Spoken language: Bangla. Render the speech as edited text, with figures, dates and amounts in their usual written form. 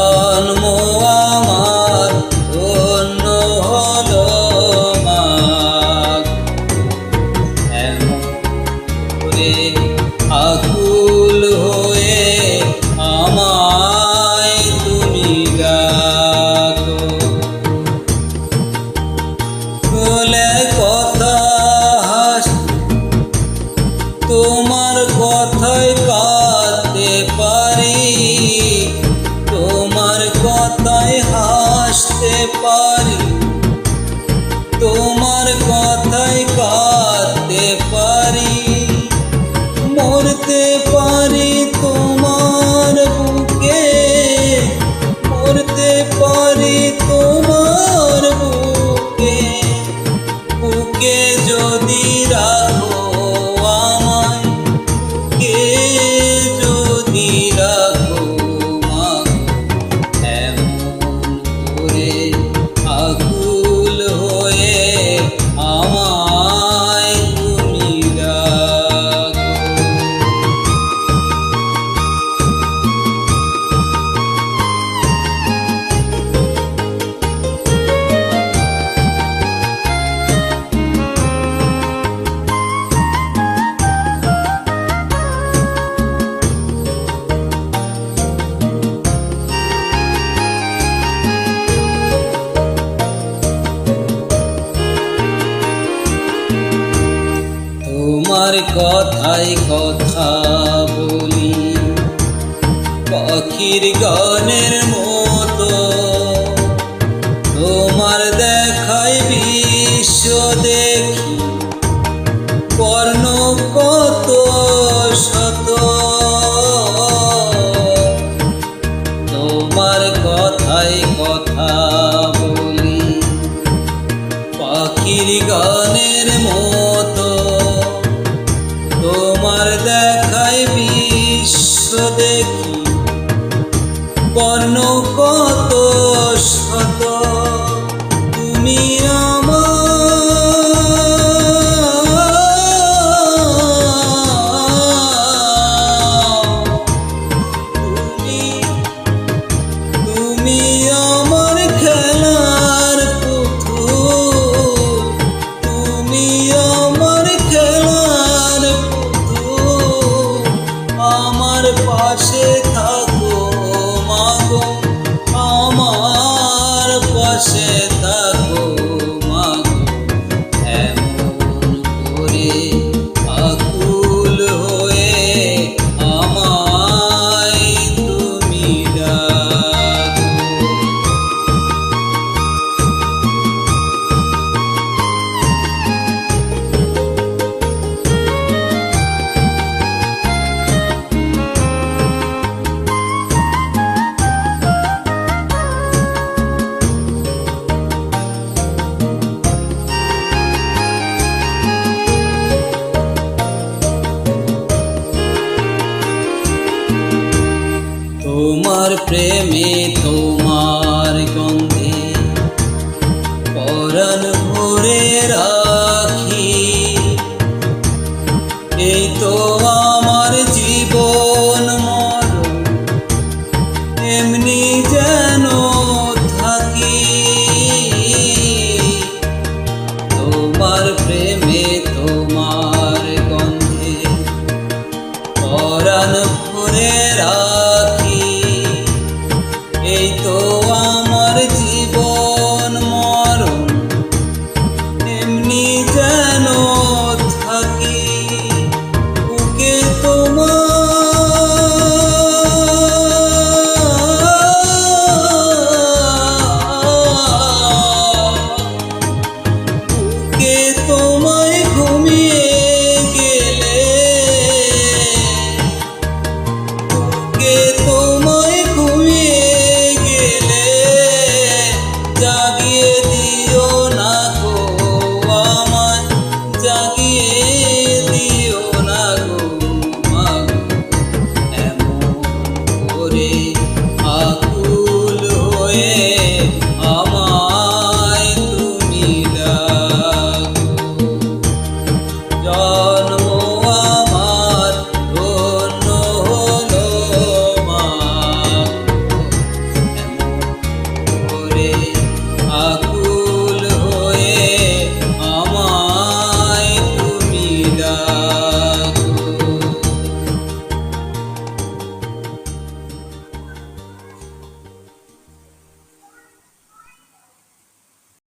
জন্ম আমার ধন্য হলো মাগ। এমন করে আকুল হয়ে আমায় তুমি ডাকো। বলে কথা হাস তোমার কথায় কাঁদতে পারি, তোমার কথায় হাসতে পারি, তোমার কথায় কাঁদতে পারি, মরতে পারি তোমার বুকে, মরতে পারি তোমার বুকে। বুকে যদি রাখো আমায়, কে যদি রাখো মা, এমন করে আকুল হয়ে আমায় তুমি ডাকো। তোমার কথায় কথা বলি পাখির গানের মতো, তোমার দেখায় বিশ্ব দেখি বর্ণ কত শত। তোমার কথায় কথা বলি পাখির গানের মতো, তোমার দেখায় বিশ্ব দেখি বর্ণ কত শত। তুমি তুমি আমার খেলার পুতুল, তুমি আমার খেলার পুতুল। আমার পাশে থাকো মাগো, আমার পাশে থাকো মাগো। এমন করে আকুল হয়ে আমায় তুমি ডাকো। তোমার প্রেমে তোমার গন্ধে পরাণ ভরে রাখি, এই তো আমার জীবন মরণ এমনি যেন থাকি। তোমার প্রেমে তোমার গন্ধে পরাণ ভরে রাখি, এই তো